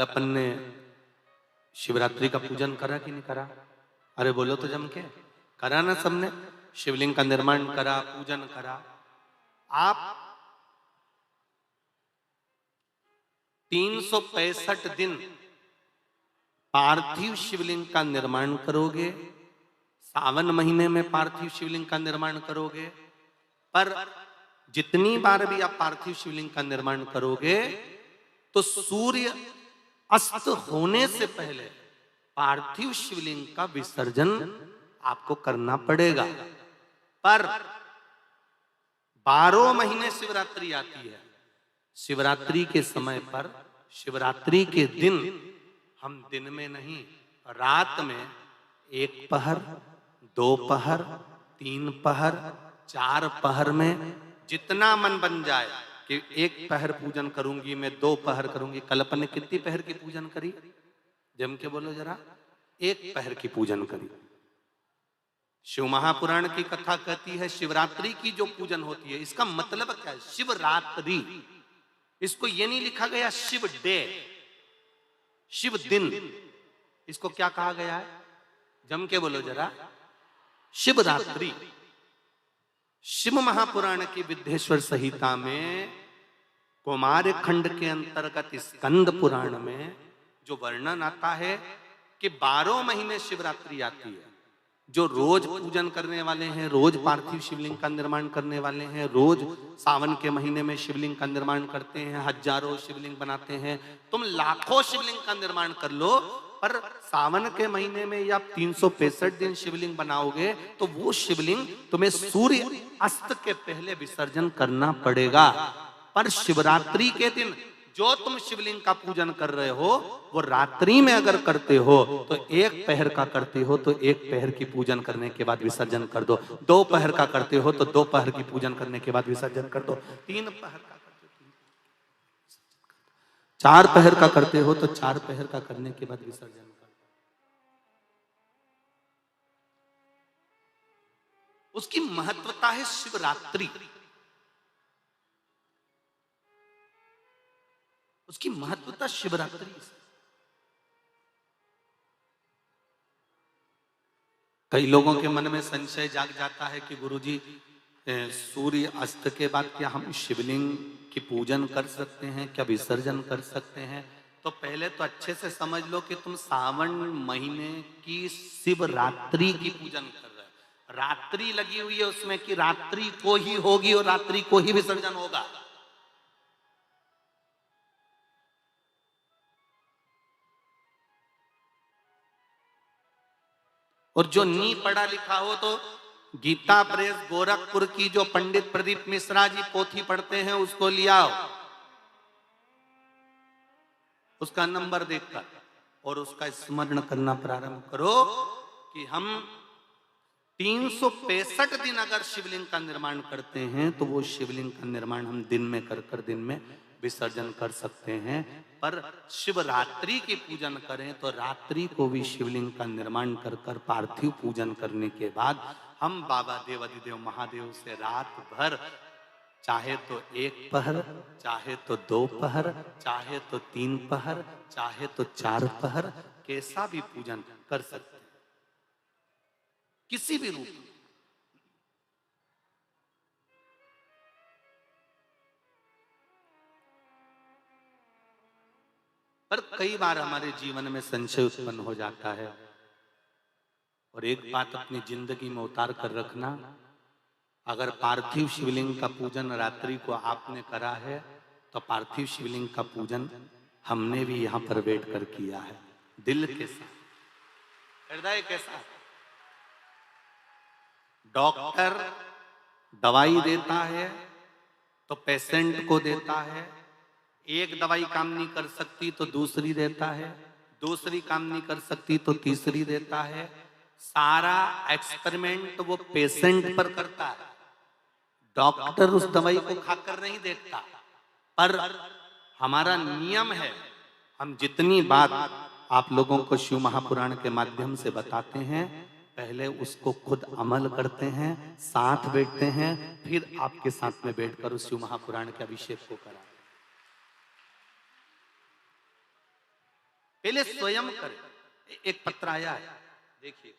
कल अपन ने शिवरात्रि का पूजन करा कि नहीं करा? अरे बोलो तो जम के, करा ना सबने? शिवलिंग का निर्माण करा, पूजन करा। आप 365 दिन पार्थिव शिवलिंग का निर्माण करोगे, सावन महीने में पार्थिव शिवलिंग का निर्माण करोगे, पर जितनी बार भी आप पार्थिव शिवलिंग का निर्माण करोगे तो सूर्य अस्त होने से पहले पार्थिव शिवलिंग का विसर्जन आपको करना पड़ेगा। पर 12 महीने शिवरात्रि आती है। शिवरात्रि के समय पर, शिवरात्रि के दिन हम दिन में नहीं, रात में 1 पहर, 2 पहर, 3 पहर, 4 पहर में जितना मन बन जाए कि 1 पहर पूजन करूंगी मैं, 2 पहर करूंगी। कल अपन ने कितनी पहर की पूजन करी? जम के बोलो जरा। 1 पहर की पूजन करी। शिव महापुराण की कथा कहती है शिवरात्रि की जो पूजन होती है, इसका मतलब क्या है? शिवरात्रि, इसको ये नहीं लिखा गया शिव डे, शिव दिन। इसको क्या कहा गया है? जम के बोलो जरा। शिवरात्रि। शिव महापुराण की विद्येश्वर संहिता में कुमार खंड के अंतर्गत स्कंद पुराण में जो वर्णन आता है कि 12 महीने शिवरात्रि आती है। जो रोज पूजन करने वाले हैं, रोज पार्थिव शिवलिंग का निर्माण करने वाले हैं, रोज सावन के महीने में शिवलिंग का निर्माण करते हैं, हजारों शिवलिंग बनाते हैं। तुम लाखों शिवलिंग का निर्माण कर लो, पर सावन के महीने में या 365 दिन शिवलिंग बनाओगे तो वो शिवलिंग तुम्हें सूर्य अस्त के पहले विसर्जन करना पड़ेगा। पर शिवरात्रि के दिन जो तुम शिवलिंग का पूजन कर रहे हो, वो रात्रि में अगर करते हो तो 1 पहर का करते हो तो 1 पहर की पूजन करने के बाद विसर्जन कर दो। 2 पहर का करते हो तो 2 पहर की पूजन करने के बाद विसर्जन कर दो। 3 पहर का करते हो, 4 पहर का करते हो तो 4 पहर का करने के बाद विसर्जन कर दो। उसकी महत्वता है शिवरात्रि, उसकी महत्वता शिवरात्रि। कई लोगों के मन में संशय जाग जाता है कि गुरुजी, सूर्य अस्त के बाद क्या हम शिवलिंग की पूजन कर सकते हैं, क्या विसर्जन कर सकते हैं? तो पहले तो अच्छे से समझ लो कि तुम सावन महीने की शिवरात्रि की पूजन कर रहे हो। रात्रि लगी हुई है उसमें कि रात्रि को ही होगी और रात्रि को ही विसर्जन होगा। और जो नी पढ़ा लिखा हो तो गीता प्रेस गोरखपुर की जो पंडित प्रदीप मिश्रा जी पोथी पढ़ते हैं उसको लियाओ, उसका नंबर देखकर, और उसका स्मरण करना प्रारंभ करो कि हम 365 दिन अगर शिवलिंग का निर्माण करते हैं तो वो शिवलिंग का निर्माण हम दिन में कर दिन में विसर्जन कर सकते हैं। पर शिवरात्रि की पूजन करें तो रात्रि को भी शिवलिंग का निर्माण कर पार्थिव पूजन करने के बाद हम बाबा देवाधिदेव महादेव से रात भर, चाहे तो 1 पहर, चाहे तो 2 पहर, चाहे तो 3 पहर, चाहे तो 4 पहर, कैसा भी पूजन कर सकते हैं, किसी भी रूप में। पर कई बार हमारे जीवन में संशय उत्पन्न हो जाता है, और एक बात अपनी जिंदगी में उतार कर रखना, अगर पार्थिव शिवलिंग का पूजन रात्रि को आपने करा है तो पार्थिव शिवलिंग का पूजन हमने भी यहां पर बैठ कर किया है, दिल के साथ, हृदय के साथ। डॉक्टर दवाई देता है तो पेशेंट को देता है, एक दवाई काम नहीं कर सकती तो दूसरी देता है, दूसरी काम नहीं कर सकती तो तीसरी देता है। सारा एक्सपेरिमेंट वो पेशेंट पर करता है, डॉक्टर उस दवाई को खाकर नहीं देखता। पर हमारा नियम है, हम जितनी बात आप लोगों को शिव महापुराण के माध्यम से बताते हैं, पहले उसको खुद अमल करते हैं, साथ बैठते हैं, फिर आपके साथ में बैठकर उस शिव महापुराण के अभिषेक को कराते हैं। पहले स्वयं करें। एक पत्र आया है, देखिए।